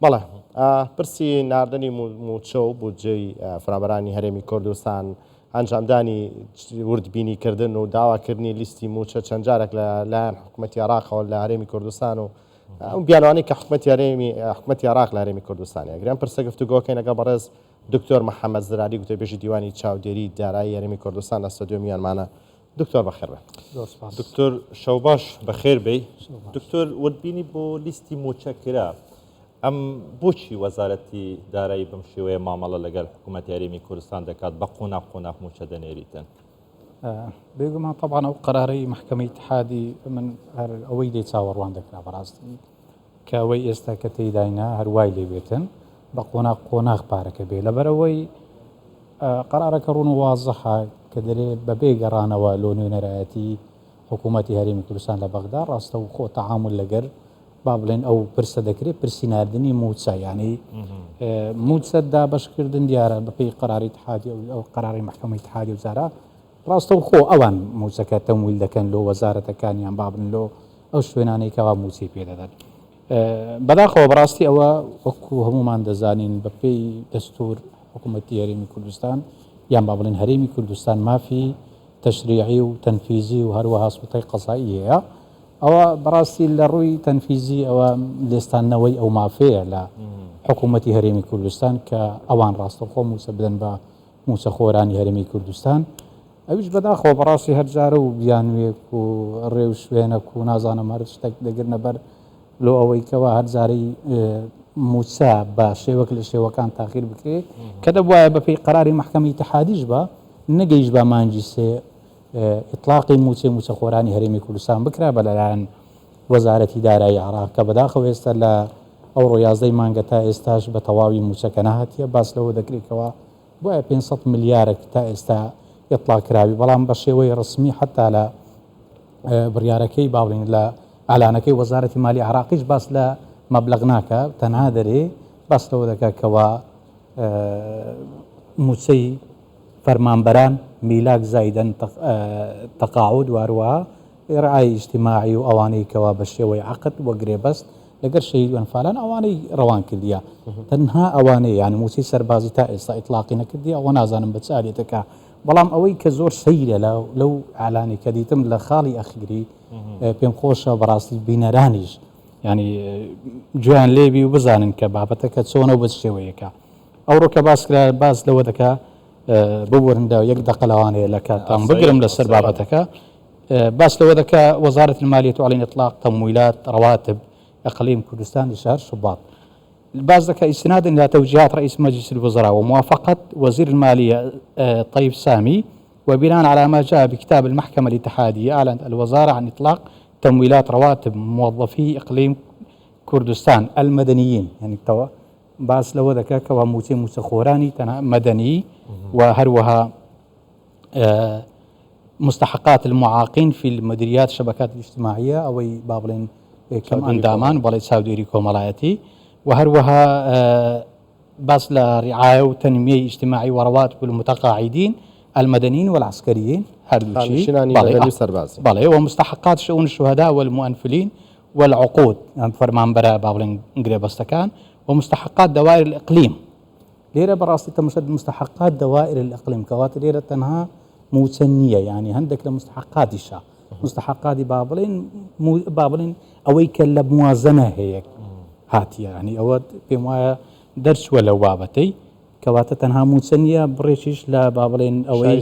بەڵێ پرسی ناردنی موچە و بودجەی فرابەرانی هەرێمی کوردستان ئەنجامدانی وردبینیکردن و داواکردنی لیستی موچە چەند جارێک لەلایەن حکوومەتی عێراقەوە لە هەرێمی کوردستان و بیانوانی کە حکوومەتی عێراق لە هەرێمی کوردستانی ئەگرم پرسە گفتوگۆکەین لەگەڵ بەڕێز دکتۆر محەممەد زراری گوتەبێژی دیوانی چاودێری دارایی هەرێمی کوردستان لە ستۆدیۆمیانمانە. دکتۆر بەخێر بێ. دکتۆر شەوباش بەخێر بێ. دکتۆر وردبینی بۆ لیستی موچە کرا، ئەم بۆچی وەزارەتی دارایی بەم شێوەیە مامەڵە لەگەڵ حکوومەتی هەرێمی کوردستان دەکات بە قۆناق موچە دەنێریتن؟ بێگومان طبعاً ئەو قەرارەی محکەمەی اتحادی من هەر ئەوەی لێ چاوەڕوان دەکرا بەڕاستی کە ئەوەی ئێستا کە تێداینا هەروای لێبێتن بە قۆناق پارەکە بێ لەبەرەوەی قەرارەکە ڕوون و وازەحە کە دەرێت بەبێ گەڕانەوە لۆ نوێنەرایەتی حکوومەتی هەرێمی کوردستان لە بەغدا ڕاستە و خۆ تەعامل لەگەر با بڵێن ئەو پرسە دەکرێت پرسی ناردنی موچە یعنی موچە دابەشکردن دیارە بەپێی قەراری اتحادی ئەو قەراری محکەمەی اتحادی وزارە ڕاستە و خۆ ئەوان موچەکە تەمویل دەکەن لۆ وەزارەتەکانیان با بن لۆ ئەو شوێنانەی کەوا موچی پێدەدەن. بەداخەوە بەڕاستی ئەوە وەکو هەمومان دەزانین بەپێی دەستور حکوومەتی هەرێمی کوردستان یان با بڵێن هەرێمی کوردستان مافی تەشریعی و تەنفیزی و هەروەها سوڵتەی قەزایی هەیە. ئەوە بەڕاستی لە ڕووی تەنفیزی ئەوە لێستانەوەی ئەو مافەیە لە حکوومەتی هەرێمی کوردستان کە ئەوان ڕاستەخۆ موچە بدەن بە موچەخۆرانی هەرێمی کوردستان. ئەویش بەداخەوە بەڕاستی هەرجارە و بیانوێک و ڕێ و شوێنەک و نازانم هەر شتێک دەگرنە بەر لۆ ئەوەی کەوا هەرجارەی موچە بە شێوەک لە شێوەکان تاخیر بکرێت کە دەبواە بەپێی قەراری محکەمەی اتحادیش بە نەگەیشت بە مانجی سێ ئیطلاقی موچەخۆرانی هەرێمی کوردستان بکرا بە لەلایەن وەزارەتی دارایی عێراق کە بەداخەوە ئێستا لە ئەو ڕۆیازدەی مانگە تا ئێستاش بە تەواوی موچەکە نەهاتیە باس لەوە دەکرێتەوە بۆیە 500 ملیارێک تا ئێستا ئیطلاق کراوی بەڵام بە شێوەی ڕسمی حتا لە بڕیارەکەی باڵین لە ئالانەکەی وەزارەتی مالی عێراقیش باس لە مەبلەغ ناکە تەنها دەرێ باس لەوە دەکات کەوا موچەی فەرمانبەران میلاک زایدەن تەقاعود واروها ڕعای ئیجتیماعی و ئەوانەی کەوا بە شێوەی عەقد وەگرێ بەست لەگەر شەهید و ئەنفالان ئەوانەی ڕەوان کردیە تەنها ئەوانەی یانی موچەی سەربازی تا ئێستا ئیطلاقی نەکردی ئەوە نازانم بە چارێتەکە بەڵام ئەوەی کە زۆر سەیرە لەو ئالانی کە دیتم لە خاڵی ئەخیری پێم خۆشە بەڕاستی بینەرانیش ینی گویان لێبی و بزانن کە بابەتەکە چۆنە بە شێوەیەکە ئەوڕۆکە باسکرا باز لەوە دەکا ببوورندا یەک دەقەلەوانەیە لە کاتان بگرم لەسەر بابەتەکە باس لەوە دەکا وەزارەتی المالیة وعلى إطلاق تمويلات رواتب إقليم كردستان لشهر شباط باز ذكاء استنادا إلى توجيهات رئيس مجلس الوزراء وموافقة وزير المالية طيب سامي وبناء على ما جاء بكتاب المحكمة الاتحادية أعلنت الوزارة عن إطلاق تمويلات رواتب موظفي إقليم كردستان المدنيين يعني باس لو ذكاء كواموتي متخوراني مدني وهروها مستحقات المعاقين في المديريات الشبكات الاجتماعية أو بابلين كم أندامان بلد سعودي كومالايتي وهروها باس لرعاية وتنمية اجتماعي ورواتب المتقاعدين المدنيين والعسكريين بالي ومستحقات شؤون الشهداء والمؤنفلين والعقود يعني فرمان برا بابلين قريبستكان ومستحقات دوائر الإقليم ليرة براستي تمشد مستحقات دوائر الإقليم كوات ليرة تنها موسنية يعني عندك لمستحقات الشا مستحقات بابلين أويك لموازنة هيك هاتي يعني أود بما درس ولا بابتي كوات تنها موسنية بريشش لا بابلين أوي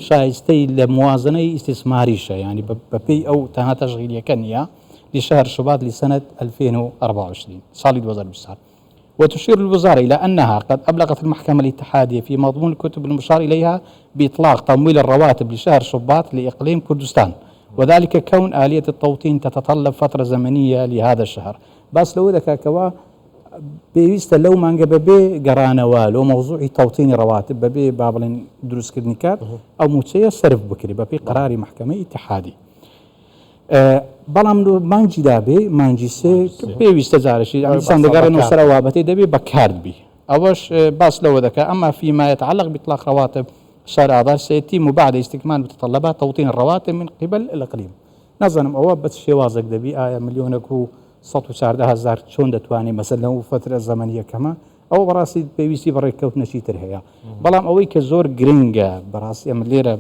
شايستي لموازنة استثماريشة يعني ببي أو تنها تشغيلية كنية لشهر شباط لسنة 2024 صالد وزارة بالسار. وتشير الوزارة إلى أنها قد أبلغت المحكمة الاتحادية في مضمون الكتب المشار إليها بإطلاق تمويل الرواتب لشهر شباط لإقليم كردستان وذلك كون آلية التوطين تتطلب فترة زمنية لهذا الشهر بس لو ذكا كوا بيست لو ما ببي قرانا لو موضوع توطين رواتب ببي بابلين دروس كرنيكات أو موتسية صرف بكري ببي قرار محكمة اتحادي بەڵام مانجی دابێ مانجی سێ پێویستە جارشی سندگەڕێن و سەرەوابەتی دەبێ بەکاردبی ئەوەش باس لەوە دەکە ئەما فيما يتعلق بإطلاق رواتب شهر آذار سيتم بعد استكمال متطلبات توطين الرواتب من قبل الإقليم نظنم ئەوە بە شێوازێک دەبی ئایا ملیۆنێک و 114,000 چۆن دەتوانێت مەسەر لەو فترە زەمەنیەکەمە ئەو بەڕاستی پێویستی بەڕێککەوتنەشی تر هەیە بەڵام ئەوەی کە زۆر گرنگە بەڕاستی ئەمە لێرە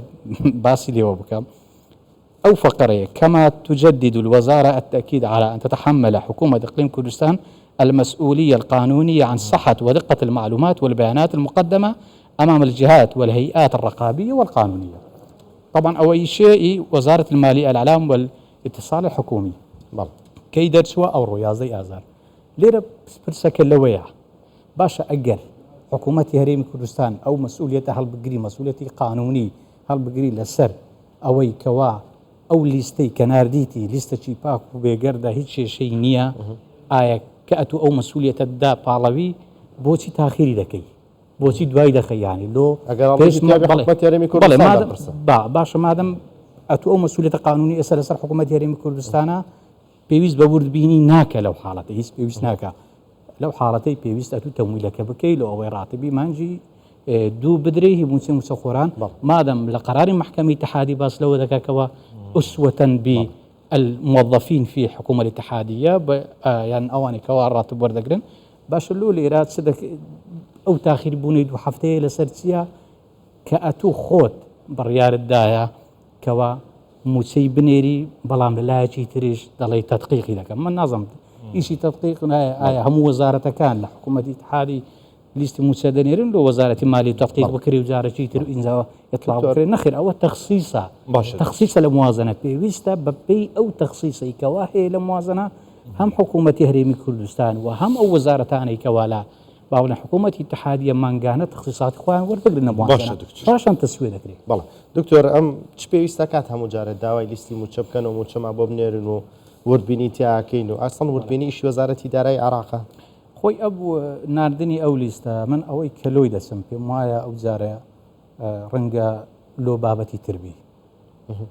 باسی لێوە بکەم أو فقرية كما تجدد الوزارة التأكيد على أن تتحمل حكومة إقليم كردستان المسؤولية القانونية عن صحة ودقة المعلومات والبيانات المقدمة أمام الجهات والهيئات الرقابية والقانونية. طبعا أول شيء وزارة المالية الإعلام والاتصال الحكومي كي درسوا أو رياضي آزار ليرة برسك اللوية باشا أجل حكومة هريم كردستان أو مسؤولية هل بقري مسؤولية قانوني هل بقري لسر أوي كوا أو ليستي كنارديتي ليستا شي باك وبيقردا هيك شيء نية آية كأتو أو مسؤولية الدا بالاوي بوشي تاخيري دكي بوشي دواي دخي يعني لو حكومة هريم كردستان باشا مادام أتو أو مسؤولية قانونية أسر حكومة هريم كردستان بيويز بورد بيني ناكا لو حالتي هيس بيويز ناكا لو حالتي بيويز أتو تمويلك بكي لو أوي راتبي مانجي دو بدريه موسى مسخوران مادام لقرار محكمة اتحادي باس لو ذكا كوا أسوة بالموظفين في حكومة الاتحادية يعني أواني كوا راتب وردقرن باش اللو الإيراد صدق أو تاخير بونيد وحفتي لسرتيا كأتو خوت بريار الدايا كوا موسي بنيري بلام لا شي تريش ضلي تدقيقي لك من نظم إيشي تدقيق هم وزارة كان لحكومة الاتحادي ليست مساعدين لو وزارة المالية تدقيق بكري وزارة شيتر إنزا يطلع بكري نخر أو تخصيصه تخصيص الموازنة بيستا ببي أو تخصيص كواهي الموازنة هم حكومة هريم كردستان وهم أو وزارة ثانية كوالا باونا حكومة اتحادية مانجانا تخصيصات إخوان ورتقلنا موازنة باشان تسوي ذكري بلا دكتور أم تشبيستا كات هم مجرد دعوة ليستي متشبكن ومتشمع بوبنيرن وردبيني تاكينو أصلا وردبيني إيش وزارة إدارة عراقة خوي أبو ناردني أو ليستا من أوي كلوي دسم في مايا أو زارة رنجا لو بابتي تربي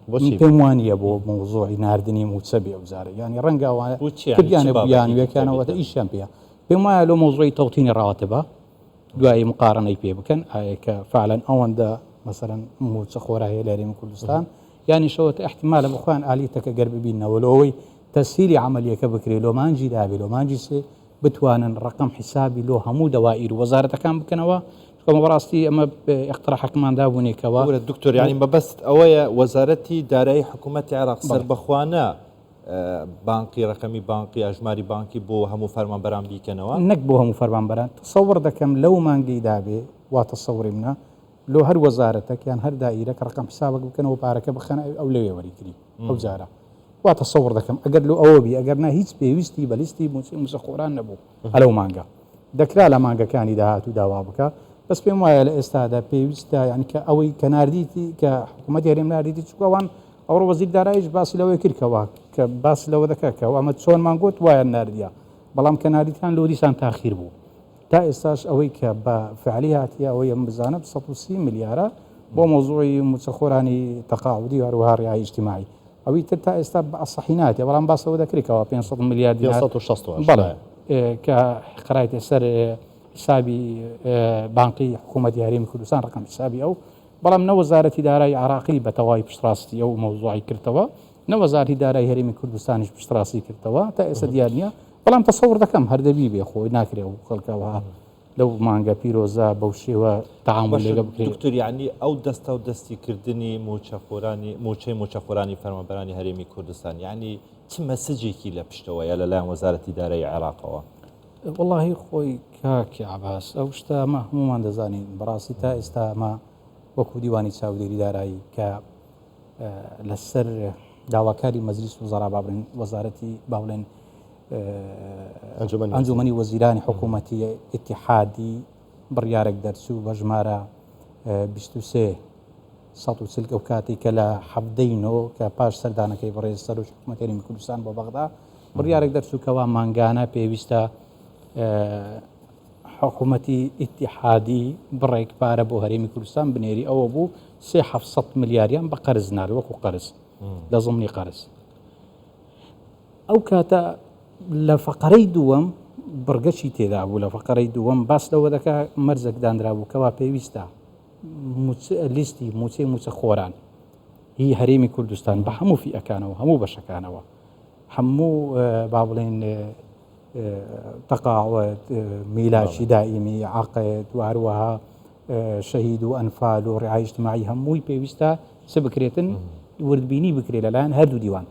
بمواني أبو موضوع ناردني متسبي أو زارة يعني رنجا كبيان بيان وكان وإيش بيا بمايا لو موضوع توطين الرواتب دواي مقارنة بيه بكن فعلا أون دا مثلا متسخورة هي لاري من كردستان يعني شوت احتمال أخوان آليتك قرب بينا ولوي تسهيلي عملية كبكري لو ما نجي دابي لو ما نجي سي بتوانا رقم حسابي له همو دوائر وزارة كان بكنوا كما براستي اما اقتراح كمان دابوني كوا الدكتور يعني ما بس اويا وزارتي داري حكومة العراق سر بخوانا بانقي رقمي بانقي اجماري بانقي بو همو فرمان برام بيكنوا نكبو همو فرمان برام تصور دكم لو ما نجي دابي وتصوري منا لو هر وزارتك يعني هر دائرك رقم حسابك بكنوا بارك بخنا اولويه وريكري او وزاره وتصور ذكم أجر له أوبي أجرنا هيج بيوستي بلستي مسخوران نبو على مانجا ذكر على مانجا كان إذا تداوابك بس بما يلا استاذ بيوستا يعني كأوي كنارديتي كحكومة هرم نارديتي شكوان أو وزير دارائج باس لو يكير كوا كباس لو ذكاك وأما تسون مانجوت ويا النارديا بلام كنارديتان لو ديسان تأخير بو تا استاش أوي كفعالياتي أوي مزانة ب 160 مليار بموضوع مسخوراني تقاعدي وروها رعاية اجتماعي أو تتا استاب الصحينات يا بلان باس وذكري كوا 500 مليار دينار 560 بلى كقراية سر حسابي بانقي حكومة هريم كردستان رقم حسابي أو بلام نو وزارة إدارة عراقي بتواي بشتراستي أو موضوعي كرتوا نو وزارة إدارة هريم كردستان بشتراستي كرتوا تا استديارنيا بلام تصور ذكم هردا بيبي أخوي ناكري أو خلقها لو مانجا بيروزا بوشي وتعامل دكتور يعني او دستي كردني موچه فرمان براني هريمي كردستان يعني تم مسجي كي لبشتوا يا لا وزارة إدارة العراق والله خوي كاك عباس او شتا ما مو ما دزاني براسي تا استا ما وكو ديواني سعودي إدارة ك لسر داواكاري مجلس وزراء بابلن وزارتي بابلن أنجمني وزيران حكومتي اتحادي بريارك درسو بجمارة بشتوسي سطو سلك أوكاتي كلا حفدينو كباش سردانا كي بريز سروش حكومة هريم كردستان ببغداد بريارك درسو كوا مانغانا بيويستا حكومتي اتحادي بريك باربو هريم كردستان بنيري أو أبو 700 ملياريان بقرز نار وكو قرز لازمني قرز أو كاتا لفقري دوام برگشی تێدا بوو لە فقرەی دووەم باس لەوە دەکا مەرزێک دانرا بوو کەوا پێویستە لیستی موچەی موچە خۆران هی هەرێمی کوردستان بە هەموو فئەکانەوە هەموو بەشەکانەوە هەموو با بڵێن تەقاعد میلاشی دائیمی عقد و هەروەها شەهید و ئەنفال و ڕعای اجتماعی هەمووی پێویستە چ بکرێتن وردبینی بکرێت لەلایەن هەردوو دیوان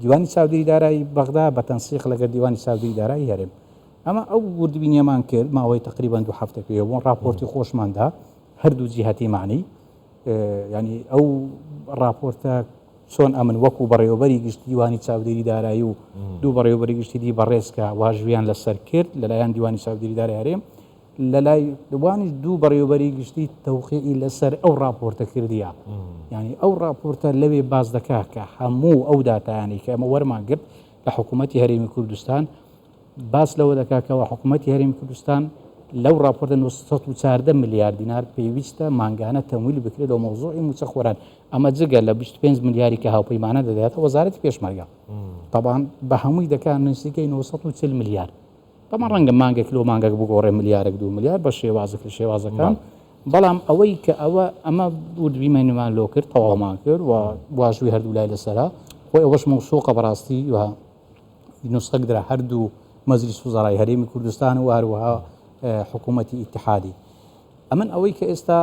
دیوانی چاودێری دارایی بەغدا بە تەنسیق لەگەر دیوانی چاودێری دارایی هەرێم ئەمە ئەو وردبینیەمان کرد ماوەی تقریبان 2 هەفتە پێوە راپۆرتی خۆشماندا هەردوو جیهەتی معنی ینی ئەو راپۆرتە چۆن ئەمن وەکو بەڕێوەبەری گشتی دیوانی چاودێری دارایی و دوو بەڕێوەبەری گشتی دی بەڕێزکە واژویان لەسەر کرد لەلایەن دیوانی چاودێری دارایی هەرێم لەلای دوانی دوو بەڕێوەبەری گشتی تەوقیعی لەسەر ئەو راپۆرتە کردیە ینی ئەو راپۆرتە لەوێ باز دەکات کە هەموو ئەو داتایانی کە ئەمە وەرمان گرت لە حکوومەتی هەرێمی کوردستان باس لەوە دەکاتەوە حکوومەتی هەرێمی کوردستان لەو راپۆرتە 914 ملیار دینار پێویستە مانگانە تەمویل بکرێت لەو مۆزوعی موچە خۆران ئەمە جگە لە 25 ملیاری کە هاوپەیمانە دەداتە وەزارەتی پێشمەرگە طبعاً بە هەمووی دەکات نزیکەی 940 ملیار بەمان ڕەنگە مانگە کلۆ مانگەک بگۆڕێ ملیارێک 2 ملیار بە شێوازەکە شێوازەکان بەڵام ئەوەی کە ئەمە وردبیمەنیمان لۆ کرد تەواومان کرد و واژوی هەردوو لای لەسەرا خۆی ئەوەش مەوسوقە بەڕاستی و نوسخەک درا هەردوو مەجلیس وزەڕای هەرێمی کوردستان و هەروەها حکوومەتی ئیتحادی ئەمن ئەوەی کە ئێستا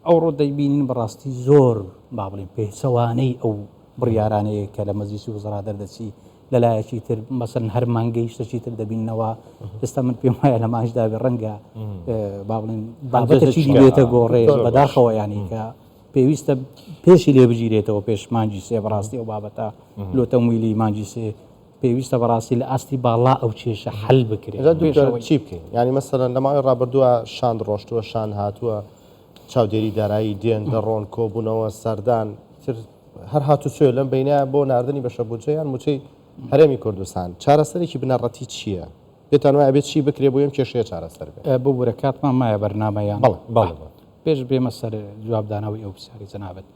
ئەوڕۆ دەیبینین بەڕاستی زۆر با بڵێن پێچەوانەی ئەو بڕیارانەیە کە لە مەجلیسی وزەڕا دەردەچی لەلایەکی تر مەسەن هەر مانگەی شتێکی تر دەبینەوە ئێستا من پێم وایە لە ماژدا بێ ڕەنگە با بڵێن بابەتێکی لێتە گۆڕێ بەداخەوە ینی کە پێویستە پێشی لێ بگیرێتەوە پێش مانجی سێ بەڕاستی ئەو بابەتە لۆ تەمویلی مانجی سێ پێویستە بەڕاستی لە ئاستی باڵا ئەو کێشە حل بکرێت چی بکەین ینی مەسەرەن لەماوەی ڕابردووە شان ڕۆشتووە شان هاتووە چاودێری دارایی دێن دەڕۆن کۆبوونەوە سەردان تر هەر هاتو چێ لەم بینە بۆ ناردنی بەشە بودجەیان موچەی هەرێمی کوردستان چارەسەرێکی بنەڕەتی چییە؟ پێتان وایە بێت چی بکرێ بۆ ئەم کێشەیە چارەسەر بێت بۆ بورە کاتمان مایە بەرنامەیان پێش بێمە سەر جوابدانەوەی ئەو پرسیاری جەنابەت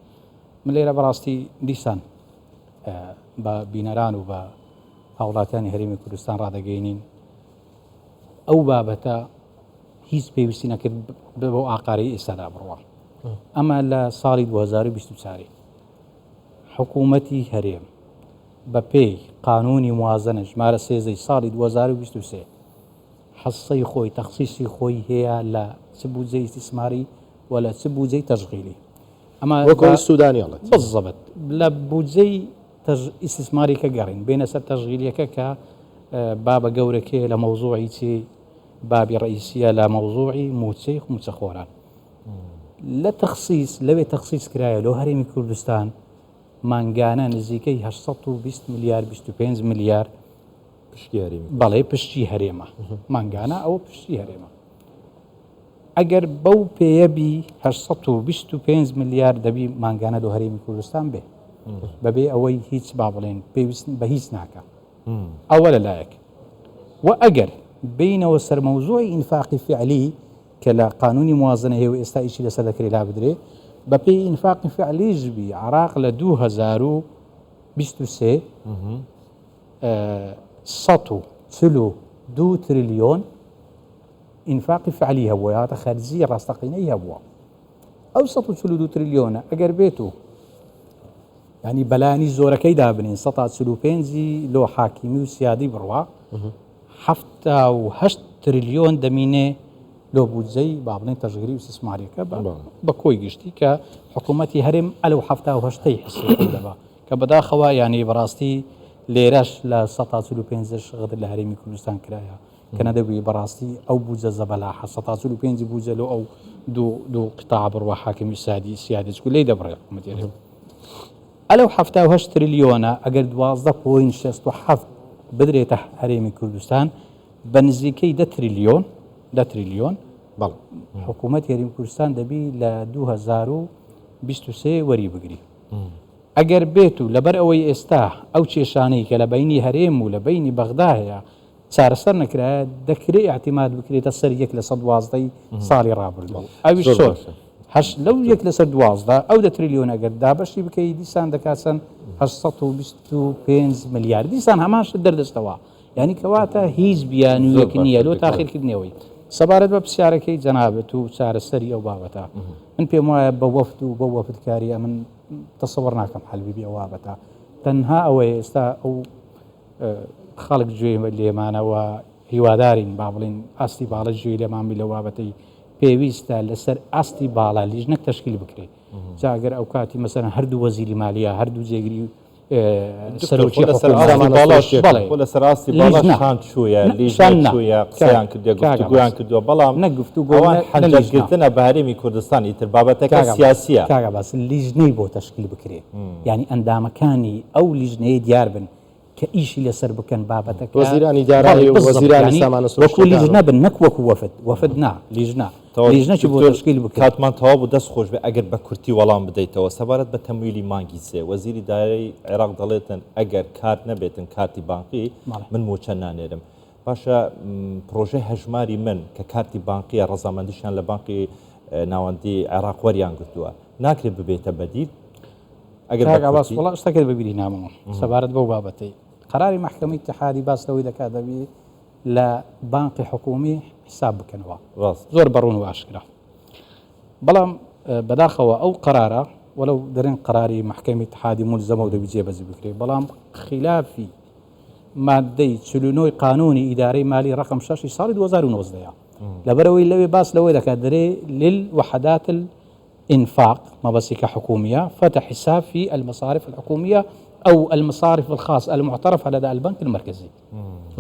من لێرە بەڕاستی دیسان بە بینەران و بە هاوڵاتیانی هەرێمی کوردستان ڕادەگەینین ئەو بابەتە هیچ پێویستی نەکرد بۆ ئاقارەی ئێستادا بڕوە ئەمە لە ساڵی 2024 حکوومەتی هەرێم بە پێی قانونی موازنە ژمارە 13 ساڵی 2023 حەسەی خۆی تەخسیسی خۆی هەیە لە چ بودجەی ئیستیسماری و لە چ بودجەی تەشغیلی ئەمە وەکو سوودانیڵێت بالضبط لە بودجەی ئیستیسماری کە گەڕین بینە سەر تەشغیلیەکە کە بابە گەورەکێ لە مەوزوعی چی بابی ڕئیسیە لە مەوزوعی موچەی موچە خۆران لە تەخسیس لەوێ تەخسیس کرایە لەو هەرێمی کوردستان مانگانە نزیکەی 820 ملیار 25 ملیار بەڵێ پشتی هەرێمە مانگانە ئەوە پشتی هەرێمە ئەگەر بەو پێیەبی 825 ملیار دەبی مانگانە لە هەرێمی کوردستان بێ بەبێ ئەوەی هیچ با بڵێن پێویست بە هیچ ناکە ئەوە لەلایەک و ئەگەر بینەوە سەرمەوزوعی ئینفاقی فعلی کە لە قانونی موازنە هەیە و ئێستا ئیشی لەسەر دەکرێت لا بدرێ بە پێی ئینفاقی فعلیش بی عراق لە 2023 142 تریلیۆن ئینفاقی فعلی هەبووە هاتە خەرجی ڕاستەقینەی هەبووە ئەو 142 تریلیۆنە ئەگەر بێت و ینی بەلانی زۆرەکەی دابنین 145 لۆ حاکیمی و سیادی بڕوا 78 تریلیۆن دەمینێ لۆ بودجەی با بڵێن تەشغیلی و استیسماریەکە بە کۆی گشتی کە حکوومەتی هەرێم ئەلە 78 حسی دەبا کە بەداخەوە یانی بەڕاستی لێرەش لە 145 غدر لە هەرێمی کوردستان کرایە کە نەدەبووی بەڕاستی ئەو بودجە زەبەلا 145 بودجە لۆ ئەو دوو قتاع بڕوا حاکمی سادی سیادی چکو لێی دەبڕێ حکوومەتی هەرێم ئەلە 78 تریلیۆنە ئەگەر 12.67 بدرێتە هەرێمی کوردستان بە نزیکەی 10 تریلیۆن بەڵ حکوومەت هەرێمی کوردستان دەبی لە 2023 وەری بگری ئەگەر بێت و لەبەر ئەوەی ئێستا ئەو کێشانەی کە لە بینی هەرێم و لە بینی بەغدا هەیە چارەسەر نەکرایە دەکرێت احتیماد بکرێتە سەر 1 لە 112 ساڵی ڕابردوو ئەویش زۆر لەو 1 لەسەر 12 ئەو 10 تریلیۆن ئەگەر دابەشی بکەی دیسان دەکاتن 825 ملیار دیسان هەماش دەردەستەوە یعنی کەواتە هیچ بیانویەک نییە لۆ تاخیرکردنەوەی سەبارەت بە پرسیارەکەی جەنابەت و چارەسەری ئەو بابەتە من پێم وایە بە وەفد و بە وەفدکاریە من تەسەوەڕ ناکەم حەلبی ئەو بابەتە تەنها ئەوەیە ئێستا ئەو خەڵک گوێ لێمانەوە هیوادارین با بڵین ئاستی باڵە گوێ لێمامی لە بابەتەی پێویستە لەسەر ئاستی باڵا لیژنەک تەشکیل بکرێت جاگەر ئەو کاتی مەسەرەن هەردوو وەزیری مالیە هەردوو جێگیری سەرۆکی لە سەراستی باڵان چوویە لیژان چوویە قسەیان کردێ گفتوگویان کردووە بەڵام نەگفتوگۆوان حەنجەرگرتنە بە هەرێمی کوردستانی تر بابەتەکە سیاسیە کاگا باس لیژنەی بۆ تەشکیل بکرێت یعنی ئەندامەکانی ئەو لیژنەیە دیار بن کە ئیشی لەسەر بکەن بابەتەکە وەزیرانی دارایی و وەزیرانی سامانە وەکو لیژنە بن نەک وەکو وەفد نا لیژنەی بۆ تشکیل بکرێت کاتمان تەواو بوو دەست خۆش بێ ئەگەر بە کورتی وەڵام بدەیتەوە سەبارەت بە تەمویلی مانگی سێ وەزیری دارایی عێراق دەڵێتن ئەگەر کارت نەبێتن کارتی بانقی من موچە نانێرم باشە پرۆژەی هەژماری من کە کارتی بانقیە ڕەزامەندیشان لە بانقی ناوەندی عێراق وەریان گرتووە ناکرێت ببێتە بەدیل وڵا شتەکەت ببیری نامەوە سەبارەت بەو بابەتەی قەراری محکەمەی اتحادی باس لەوەی دەکات دەبی لە بانقی حکومی حساب بکەنەوە زۆر بەڕوون و ئاشکرا بەڵام بەداخەوە ئەو قەرارە وەلو دەرێن قەراری محکەمەی اتحادی مولزەمە و دەبی جێبەجێ بکرێت بەڵام خلافی مادەی 49 قانونی ئیدارەی مالی ڕقم 6 ساڵی 2019 لەبەرەوەی لەوێ باس لەوەی دەکات دەرێ للوحدات الإنفاق مبسي كحكومية فتح حساب في المصارف الحكومية أو المصارف الخاصة المعترفة لدى البنك المركزي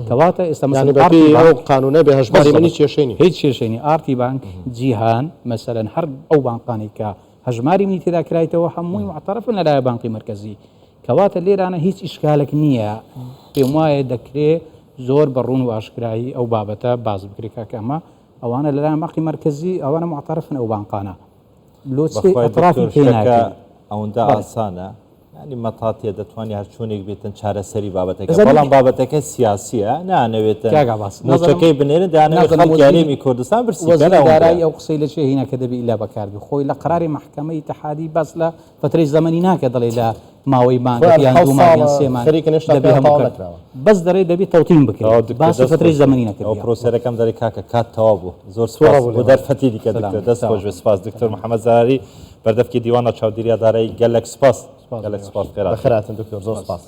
كواتا يعني بقي أو قانون بهجماري مني تشيشيني هيك تشيشيني آرتي بانك جيهان مثلا حرب أو بانقاني كهجماري مني تذا كرايته وحموي معترف لدى بنك مركزي كواتا اللي أنا هيك إشكالك نية بموايا دكري زور برون وأشكراي أو بابتا باز بكريكا كما أو أنا لدى بنك مركزي أو أنا معترف أو بانقانا لۆچی ئەطرافی پێناکەن ئەوەندە ئاسانە ینی مەتاتێ دەتوانانی هەرچوونێک بێتن چارەسەری بابەتەکە بەڵام بابەتەکە سیاسیە نانەوێتن موچەکەی بنێرن دانەوێت خەڵکی هەرێمی کوردستان وەزیردارایی ئەو قسەی لە چێ هینە کە دەبی ئیلا بەکاردی خۆی لە قەراری محکەمەی اتحادی باس لە فترەی زەمەنی ناکە دەڵێ لە ماوەی مانگیان دوومان سێمان بەس دەڕێ دەبی تەوتیم بکرێت باسی فترەی زەمەنی نەکرد ئەو پرۆسەرەکەم دەڕێ کاکە کات تەواو بوو زۆر سپاس بۆ دەرفەتی دیکە دەست خۆش بێ سپاس دکتۆر محەممەد زاراری بەردەفکی دیوانە چاودێریە دارایی گەلێک سپاس بەخێراتن دکتۆر زۆر سپاس